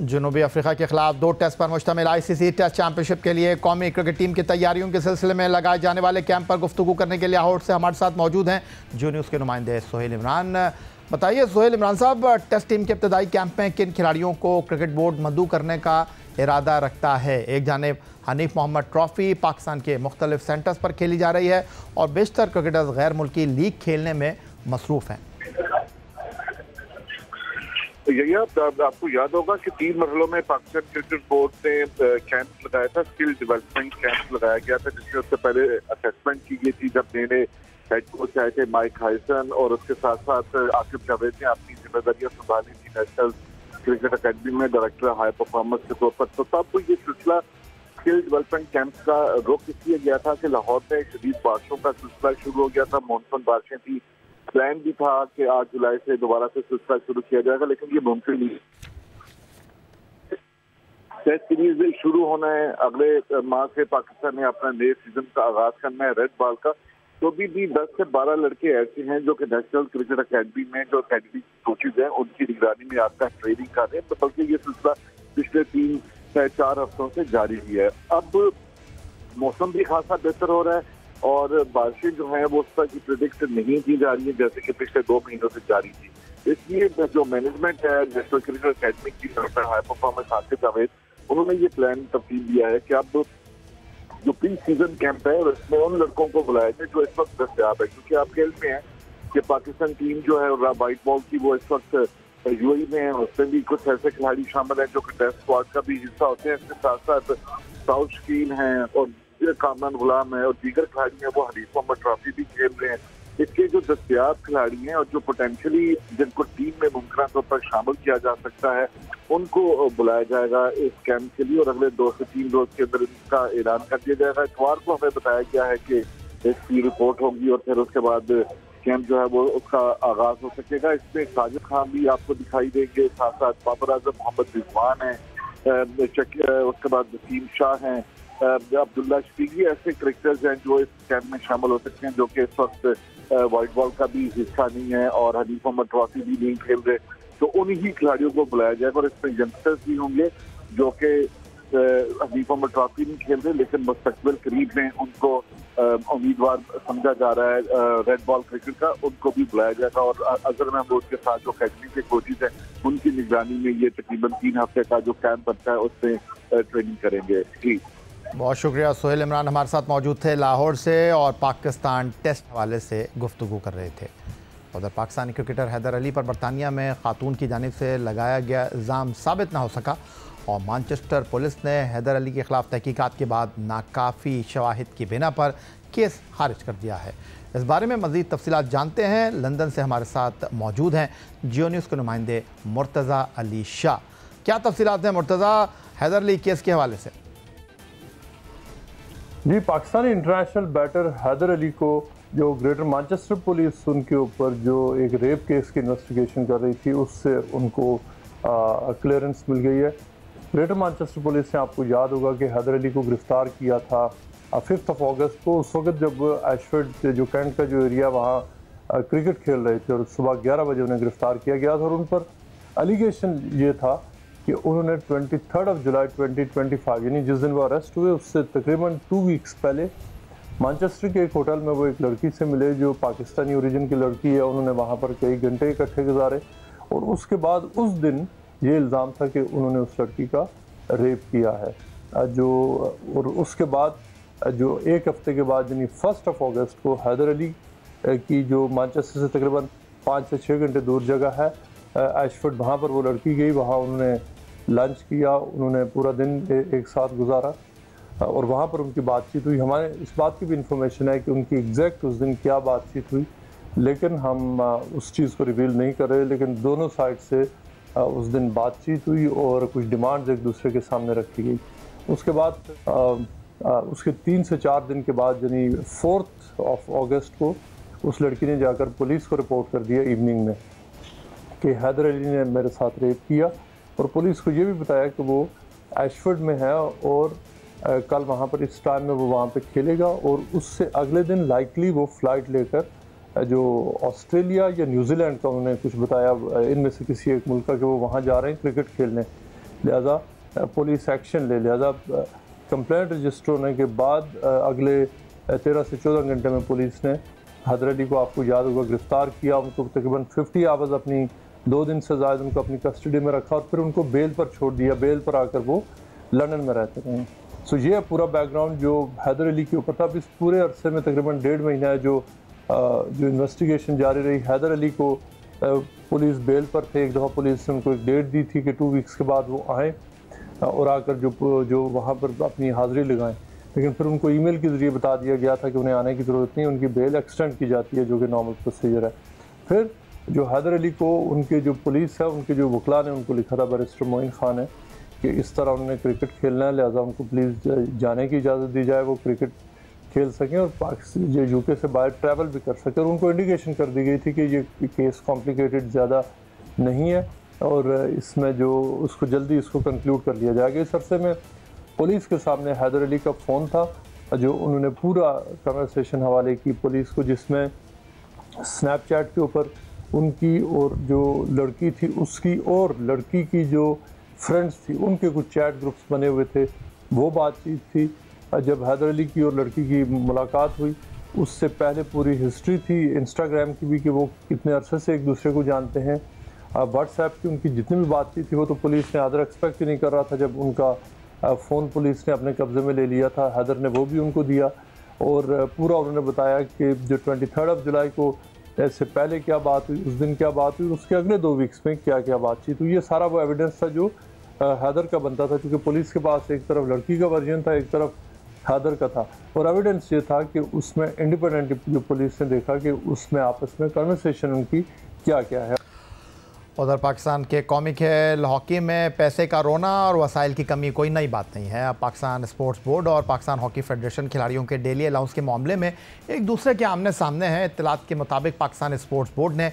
जनूबी अफ्रीका के खिलाफ 2 टेस्ट पर मुश्तमिल ICC टेस्ट चैंपियनशिप के लिए कौमी क्रिकेट टीम की तैयारियों के सिलसिले में लगाए जाने वाले कैंप पर गुफ्तगू करने के लिए लाहौर से हमारे साथ मौजूद हैं जो न्यूज़ के नुमाइंदे सोहेल इमरान। बताइए सोहेल इमरान साहब, टेस्ट टीम के इब्तदाई कैंप में किन खिलाड़ियों को क्रिकेट बोर्ड मद्दू करने का इरादा रखता है? एक जानिब हनीफ मोहम्मद ट्रॉफी पाकिस्तान के मुख्तलिफ सेंटर्स पर खेली जा रही है और बेशतर क्रिकेटर्स गैर मुल्की लीग खेलने में मसरूफ़ हैं। यही आपको याद होगा कि 3 मरहलों में पाकिस्तान क्रिकेट बोर्ड ने कैंप लगाया था, स्किल डेवलपमेंट कैंप लगाया गया था, जिसमें उससे पहले असेसमेंट की गई थी जब नए हेड कोच आए थे माइक हाइसन, और उसके साथ साथ आसिफ जावेद ने अपनी जिम्मेदारियां संभाली थी नेशनल क्रिकेट अकेडमी में डायरेक्टर हाई परफॉर्मेंस के तौर पर। तो तब ये सिलसिला स्किल डेवलपमेंट कैंप का रुख इसलिए गया था कि लाहौर में शदीद बारिशों का सिलसिला शुरू हो गया था, मानसून बारिशें थी। प्लान भी था कि 8 जुलाई से दोबारा से सिलसिला शुरू किया जाएगा, लेकिन ये मुमकिन नहीं। टेस्ट सीरीज शुरू होना है अगले माह से, पाकिस्तान ने अपना नए सीजन का आगाज करना है रेड बॉल का। तो भी 10 से 12 लड़के ऐसे हैं जो कि नेशनल क्रिकेट अकेडमी में जो अकेडमी कोचेज हैं उनकी निगरानी में आपका ट्रेनिंग कर रहे हैं। बल्कि ये सिलसिला पिछले 3 से 4 हफ्तों से जारी ही है। अब मौसम भी खासा बेहतर हो रहा है और बारिशें जो हैं वो उस पर की प्रिडिक्ट नहीं की जा रही है जैसे कि पिछले 2 महीनों से जारी थी। इसलिए जो मैनेजमेंट है नेशनल क्रिकेट अकेडमी की तरफ हाई परफॉर्मेंस आसिफ जावेद, उन्होंने ये प्लान तब्दील दिया है कि अब जो प्री सीजन कैंप है उसमें उन लड़कों को बुलाया जाए जो इस वक्त दस्तयाब है, क्योंकि आप खेल में है कि पाकिस्तान टीम जो है व्हाइट बॉल की वो इस वक्त UAE में है। उसमें भी कुछ ऐसे खिलाड़ी शामिल हैं जो कि टेस्ट स्क्वाड का भी हिस्सा होते हैं। इसके साथ साथ साउथ शकीन है और कामरान गुलाम है और दीगर खिलाड़ी हैं, वो हनीफ मोहम्मद ट्रॉफी भी खेल रहे हैं। इसके जो दस्तयाब खिलाड़ी हैं और जो पोटेंशियली जिनको टीम में मुमकिन तौर पर शामिल किया जा सकता है उनको बुलाया जाएगा इस कैंप के लिए और अगले 2 से 3 रोज के अंदर इसका ऐलान कर दिया जाएगा। इतवार को हमें बताया गया है कि इसकी रिपोर्ट होगी और फिर उसके बाद कैंप जो है वो उसका आगाज हो सकेगा। इसमें साजिद खान भी आपको दिखाई देंगे, साथ साथ बाबर आजम मोहम्मद रिजवान है, उसके बाद वसीम शाह हैं, अब्दुल्ला शफीकी, ऐसे क्रिकेटर्स हैं जो इस कैंप में शामिल हो सकते हैं जो कि इस वक्त व्हाइट बॉल का भी हिस्सा नहीं है और हनीफ मोहम्मद ट्रॉफी भी नहीं खेल रहे। तो उन्हीं खिलाड़ियों को बुलाया जाएगा और इसमें यंगस्टर्स भी होंगे जो कि हनीफ मोहम्मद ट्रॉफी नहीं खेल रहे लेकिन मुस्तकबिल करीब में उनको उम्मीदवार समझा जा रहा है रेड बॉल क्रिकेट का, उनको भी बुलाया जाएगा। और अजहर महमूद के साथ जो अकेडमी के कोचेज हैं उनकी निगरानी में ये तकरीबन 3 हफ्ते का जो कैंप बनता है उसमें ट्रेनिंग करेंगे। जी बहुत शुक्रिया। सोहेल इमरान हमारे साथ मौजूद थे लाहौर से और पाकिस्तान टेस्ट हवाले से गुफ्तगू कर रहे थे। उधर पाकिस्तानी क्रिकेटर हैदर अली पर बरतानिया में खातून की जानिब से लगाया गया इल्ज़ाम साबित ना हो सका और मानचेस्टर पुलिस ने हैदर अली के खिलाफ तहकीकात के बाद नाकाफ़ी शवाहिद की बिना पर केस खारिज कर दिया है। इस बारे में मज़ीद तफसीलात जानते हैं। लंदन से हमारे साथ मौजूद हैं जियो न्यूज़ के नुमाइंदे मुर्तज़ा अली शाह। क्या तफसीलात हैं मुर्तज़ा हैदर अली केस के हवाले से? जी, पाकिस्तानी इंटरनेशनल बैटर हैदर अली को जो ग्रेटर मैनचेस्टर पुलिस उनके ऊपर जो एक रेप केस की इन्वेस्टिगेशन कर रही थी उससे उनको क्लियरेंस मिल गई है। ग्रेटर मैनचेस्टर पुलिस ने, आपको याद होगा कि हैदर अली को गिरफ्तार किया था 5 अगस्त को, उस वक्त जब एशफोर्ड जो कैंट का जो एरिया वहाँ क्रिकेट खेल रहे थे और सुबह 11 बजे उन्हें गिरफ्तार किया गया था और उन पर एलिगेशन ये था कि उन्होंने 23 जुलाई 2025 यानी जिस दिन वो अरेस्ट हुए उससे तकरीबन 2 वीक्स पहले मैनचेस्टर के एक होटल में वो एक लड़की से मिले जो पाकिस्तानी ओरिजिन की लड़की है। उन्होंने वहाँ पर कई घंटे इकट्ठे गुजारे और उसके बाद उस दिन ये इल्ज़ाम था कि उन्होंने उस लड़की का रेप किया है और उसके बाद जो 1 हफ्ते के बाद यानी 1 अगस्त को हैदर अली की जो मैनचेस्टर से तकरीबन 5 से 6 घंटे दूर जगह है एशफोर्ड, वहाँ पर वो लड़की गई, वहाँ उन्होंने लंच किया, उन्होंने पूरा दिन एक साथ गुजारा और वहाँ पर उनकी बातचीत हुई। हमारे इस बात की भी इंफॉर्मेशन है कि उनकी एग्जैक्ट उस दिन क्या बातचीत हुई, लेकिन हम उस चीज़ को रिवील नहीं कर रहे। लेकिन दोनों साइड से उस दिन बातचीत हुई और कुछ डिमांड्स एक दूसरे के सामने रखी गई। उसके बाद उसके 3 से 4 दिन के बाद यानी 4 अगस्त को उस लड़की ने जाकर पुलिस को रिपोर्ट कर दिया इवनिंग में कि हैदर अली ने मेरे साथ रेप किया और पुलिस को ये भी बताया कि वो एशफोर्ड में है और कल वहाँ पर इस टाइम में वो वहाँ पे खेलेगा और उससे अगले दिन लाइकली वो फ़्लाइट लेकर जो ऑस्ट्रेलिया या न्यूजीलैंड का उन्होंने कुछ बताया, इनमें से किसी एक मुल्क का, कि वो वहाँ जा रहे हैं क्रिकेट खेलने। लिहाजा पुलिस एक्शन ले। लिहाजा कंप्लेंट रजिस्टर होने के बाद अगले 13 से 14 घंटे में पुलिस ने हैदर अली को, आपको याद होगा, गिरफ्तार किया। उनको तकरीबन 50 आवर्स अपनी 2 दिन से ज़्यादा उनको अपनी कस्टडी में रखा और फिर उनको बेल पर छोड़ दिया। बेल पर आकर वो लंदन में रहते रहे। सो ये पूरा बैकग्राउंड जो हैदर अली के ऊपर था। अब इस पूरे अरसे में तकरीबन 1.5 महीना है जो इन्वेस्टिगेशन जारी रही। हैदर अली को पुलिस बेल पर थे। एक दफ़ा पुलिस ने उनको एक डेट दी थी कि 2 वीक्स के बाद वो आएँ और आकर जो वहाँ पर अपनी हाज़िरी लगाएं, लेकिन फिर उनको ईमेल के ज़रिए बता दिया गया था कि उन्हें आने की ज़रूरत नहीं, उनकी बेल एक्सटेंड की जाती है, जो कि नॉर्मल प्रोसीजर है। फिर जो हैदर अली को उनके जो पुलिस है, उनके जो वकला ने उनको लिखा था, बैरिस्टर मोइन खान है, कि इस तरह उन्होंने क्रिकेट खेलना है, लिहाजा उनको प्लीज़ जाने की इजाज़त दी जाए, वो क्रिकेट खेल सकें और पाकिस्तान यूके से बाहर ट्रैवल भी कर सकें। और उनको इंडिकेशन कर दी गई थी कि ये केस कॉम्प्लिकेटेड ज़्यादा नहीं है और इसमें जो उसको जल्दी इसको कंक्लूड कर लिया जाएगा। इस अरसे में पुलिस के सामने हैदर अली का फ़ोन था जो उन्होंने पूरा कन्वर्सेशन हवाले की पुलिस को, जिसमें स्नैपचैट के ऊपर उनकी और जो लड़की थी उसकी और लड़की की जो फ्रेंड्स थी उनके कुछ चैट ग्रुप्स बने हुए थे, वो बातचीत थी। जब हैदर अली की और लड़की की मुलाकात हुई उससे पहले पूरी हिस्ट्री थी इंस्टाग्राम की भी कि वो कितने अरसे से एक दूसरे को जानते हैं। व्हाट्सएप की उनकी जितनी भी बातचीत थी वो तो पुलिस ने आदर एक्सपेक्ट ही नहीं कर रहा था। जब उनका फ़ोन पुलिस ने अपने कब्ज़े में ले लिया था, हैदर ने वो भी उनको दिया और पूरा उन्होंने बताया कि जो 23 जुलाई को इससे पहले क्या बात हुई, उस दिन क्या बात हुई, उसके अगले 2 वीक्स में क्या क्या बातचीत हुई। ये सारा वो एविडेंस था जो हैदर का बनता था, क्योंकि पुलिस के पास एक तरफ लड़की का वर्जन था, एक तरफ हैदर का था। और एविडेंस ये था कि उसमें इंडिपेंडेंट जो पुलिस ने देखा कि उसमें आपस में कन्वर्सेशन उनकी क्या क्या है। उधर पाकिस्तान के कौमी खेल हॉकी में पैसे का रोना और वसाइल की कमी कोई नई बात नहीं है। अब पाकिस्तान स्पोर्ट्स बोर्ड और पाकिस्तान हॉकी फेडरेशन खिलाड़ियों के डेली अलाउंस के मामले में एक दूसरे के आमने सामने हैं। इत्तलात के मुताबिक पाकिस्तान स्पोर्ट्स बोर्ड ने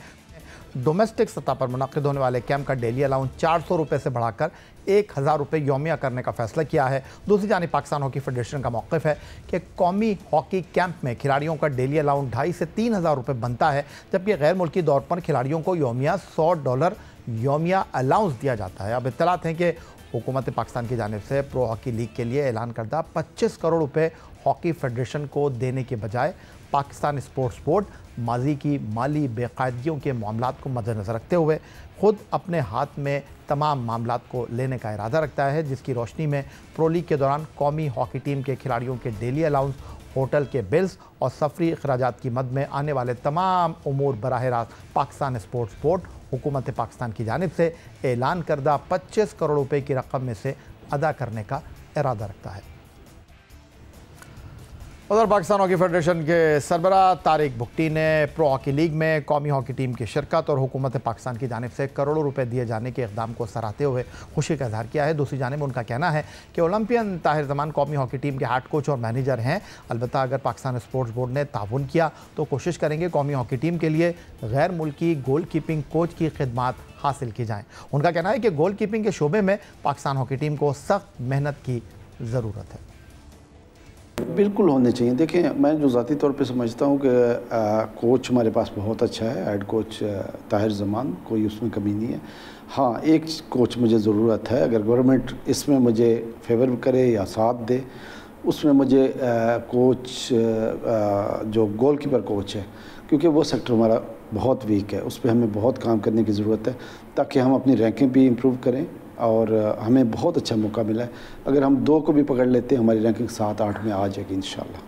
डोमेस्टिक सतह पर मुनक़िद होने वाले कैंप का डेली अलाउंस 400 रुपये से बढ़ाकर 1000 रुपये यौमिया करने का फैसला किया है। दूसरी जानिब पाकिस्तान हॉकी फेडरेशन का मौक़िफ़ है कि कौमी हॉकी कैंप में खिलाड़ियों का डेली अलाउंस 2500 से 3000 रुपये बनता है, जबकि गैर मुल्की दौर पर खिलाड़ियों को यौमिया $100 यौमिया अलाउंस दिया जाता है। अब इत्तलात हैं कि हुकूमत पाकिस्तान की जानिब से प्रो हॉकी लीग के लिए ऐलान करदा 25 करोड़ रुपये हॉकी फेडरेशन को देने के बजाय पाकिस्तान स्पोर्ट्स बोर्ड माजी की माली बेकायदगियों के मामलात को मद्देनज़र रखते हुए ख़ुद अपने हाथ में तमाम मामलात को लेने का इरादा रखता है, जिसकी रोशनी में प्रो लीग के दौरान कौमी हॉकी टीम के खिलाड़ियों के डेली अलाउंस, होटल के बिल्स और सफरी अखराजात की मद में आने वाले तमाम उमूर बराह रास्त पाकिस्तान स्पोर्ट्स बोर्ड हुकूमत पाकिस्तान की जानिब से ऐलान करदा 25 करोड़ रुपए की रकम में से अदा करने का इरादा रखता है। उधर पाकिस्तान हॉकी फेडरेशन के सरबरा तारिक भुट्टी ने प्रो हॉकी लीग में कौमी हॉकी टीम की शिरकत और हुकूमत पाकिस्तान की जानिब से करोड़ों रुपए दिए जाने के इक़दाम को सराहते हुए खुशी का इजहार किया है। दूसरी जानिब उनका कहना है कि ओलंपियन ताहिर जमान कौमी हॉकी टीम के हेड कोच और मैनेजर हैं। अलबत्ता अगर पाकिस्तान स्पोर्ट्स बोर्ड ने ताउन किया तो कोशिश करेंगे कौमी हॉकी टीम के लिए गैर मुल्की गोल कीपिंग कोच की खिदमात हासिल की जाएँ। उनका कहना है कि गोल कीपिंग के शोबे में पाकिस्तान हॉकी टीम को सख्त मेहनत की ज़रूरत है। बिल्कुल होने चाहिए। देखें, मैं जो ज़ाती तौर पे समझता हूँ कि कोच हमारे पास बहुत अच्छा है, हेड कोच ताहिर जमान, कोई उसमें कमी नहीं है। हाँ, एक कोच मुझे ज़रूरत है, अगर गवर्नमेंट इसमें मुझे फेवर करे या साथ दे, उसमें मुझे कोच जो गोलकीपर कोच है, क्योंकि वो सेक्टर हमारा बहुत वीक है, उस पर हमें बहुत काम करने की ज़रूरत है ताकि हम अपनी रैंकिंग भी इम्प्रूव करें और हमें बहुत अच्छा मौका मिला है। अगर हम 2 को भी पकड़ लेते हैं हमारी रैंकिंग 7-8 में आ जाएगी इंशाल्लाह।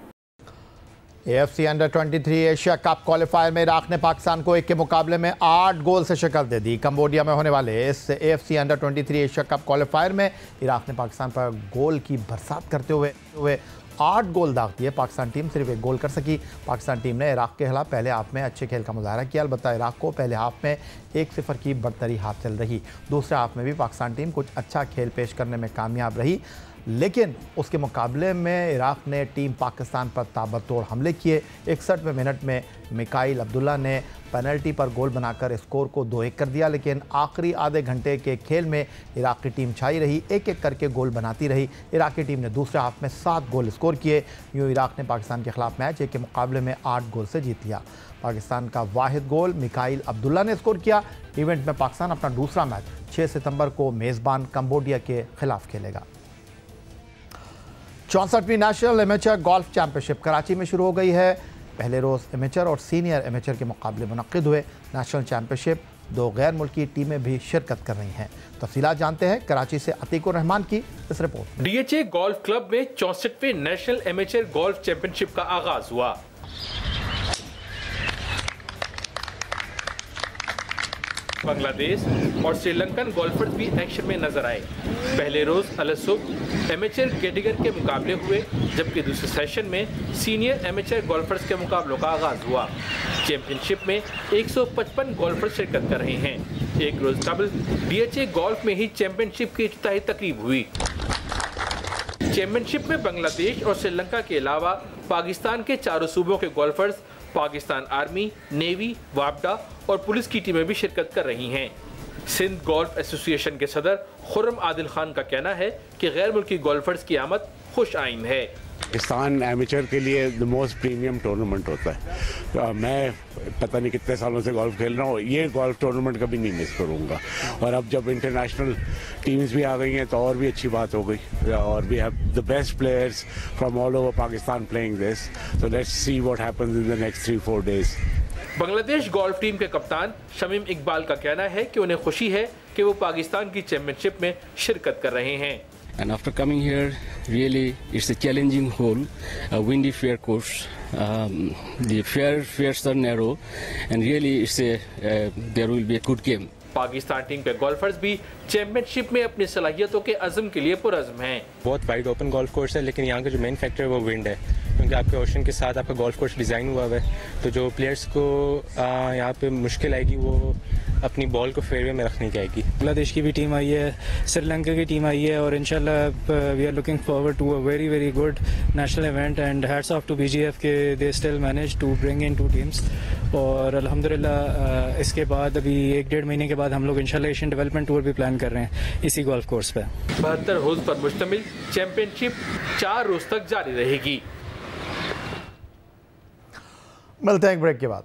AFC under 23 Asia cup qualifier में इराक ने पाकिस्तान को 1 के मुकाबले में 8 गोल से शिकस्त दे दी। कंबोडिया में होने वाले इस AFC under 23 Asia cup qualifier में इराक ने पाकिस्तान पर गोल की बरसात करते हुए 8 गोल दाग दिए। पाकिस्तान टीम सिर्फ 1 गोल कर सकी। पाकिस्तान टीम ने इराक के खिलाफ पहले हाफ में अच्छे खेल का मुजाहरा किया, अलबत्ता इराक को पहले हाफ में 1-0 की बढ़तरी हासिल रही। दूसरे हाफ में भी पाकिस्तान टीम कुछ अच्छा खेल पेश करने में कामयाब रही। लेकिन उसके मुकाबले में इराक ने टीम पाकिस्तान पर ताबड़तोड़ हमले किए। 61वें मिनट में मिकाइल अब्दुल्ला ने पेनल्टी पर गोल बनाकर स्कोर को 2-1 कर दिया, लेकिन आखिरी आधे घंटे के खेल में इराक की टीम छाई रही, एक एक करके गोल बनाती रही। इराकी टीम ने दूसरे हाफ में 7 गोल स्कोर किए। यूँ इराक ने पाकिस्तान के खिलाफ मैच 1 के मुकाबले में 8 गोल से जीत लिया। पाकिस्तान का वाहिद गोल मिकाइल अब्दुल्ला ने स्कोर किया। इवेंट में पाकिस्तान अपना दूसरा मैच 6 सितंबर को मेज़बान कंबोडिया के खिलाफ खेलेगा। 64वीं national amateur golf championship Karachi में शुरू हो गई है। पहले रोज़ एमेचर और सीनियर एमेचर के मुकाबले मुनक्किद हुए। नेशनल चैंपियनशिप 2 गैर मुल्की टीमें भी शिरकत कर रही हैं। तफसीलात जानते हैं कराची से अतीकुर रहमान की इस रिपोर्ट। डीएचए गोल्फ क्लब में 64वें नेशनल एमेचर गोल्फ चैंपियनशिप का आगाज हुआ। बांग्लादेश और श्रीलंकन गोल्फर्स भी एक्शन में नजर आए। पहले रोज अलसुब एमेचर कैटेगरी के मुकाबले हुए, जबकि दूसरे सेशन में सीनियर एमेचर गोल्फर्स के मुकाबलों का आगाज हुआ। चैंपियनशिप में 155 गोल्फर्स शिरकत कर रहे हैं। एक रोज कबल डीएचए गोल्फ में ही चैंपियनशिप की इफ्तिताही तकरीब हुई। चैंपियनशिप में बांग्लादेश और श्रीलंका के अलावा पाकिस्तान के चारों सूबों के गोल्फर्स, पाकिस्तान आर्मी, नेवी, वापडा और पुलिस की टीमें भी शिरकत कर रही हैं। सिंध गोल्फ एसोसिएशन के सदर खुर्रम आदिल खान का कहना है कि गैर मुल्की गोल्फर्स की आमद खुश आइंद है। पाकिस्तान एमेचर के लिए द मोस्ट प्रीमियम टूर्नामेंट होता है। मैं पता नहीं कितने सालों से गोल्फ खेल रहा हूँ, ये गोल्फ टूर्नामेंट कभी नहीं मिस करूँगा। और अब जब इंटरनेशनल टीम्स भी आ गई हैं तो और भी अच्छी बात हो गई। और we have the best players from all over Pakistan playing this, so let's see what happens in the next 3-4 days. Bangladesh golf team के कप्तान शमीम इकबाल का कहना है कि उन्हें खुशी है कि वो पाकिस्तान की चैंपियनशिप में शिरकत कर रहे हैं। And after coming here, really it's a challenging hole, a windy fair course. The fairs are narrow, and really it's there will be a good game. Pakistan team के गोल्फर्स भी चैंपियनशिप में अपनी सलाहियतों के अज़म के लिए पुरज़्म हैं। बहुत वाइड ओपन गोल्फ कोर्स है, लेकिन यहाँ का जो मेन फैक्टर है वो विंड है, क्योंकि आपके ओशन के साथ आपका गोल्फ कोर्स डिज़ाइन हुआ है। तो जो प्लेयर्स को यहाँ पे मुश्किल आएगी वो अपनी बॉल को फेयरवे में रखने की आएगी। बांग्लादेश की भी टीम आई है, श्रीलंका की टीम आई है, और इंशाल्लाह we are looking forward to a very very good national event and hats off to BGF के they still manage to bring in 2 teams. और अल्हम्दुलिल्लाह इसके बाद अभी 1-1.5 महीने के बाद हम लोग इंशाल्लाह एशियन डेवलपमेंट टूर भी प्लान कर रहे हैं इसी गोल्फ कोर्स पे। 72 होल्स पर मुश्तमिल चैंपियनशिप 4 रोज तक जारी रहेगी। मिलते हैं एक ब्रेक के बाद।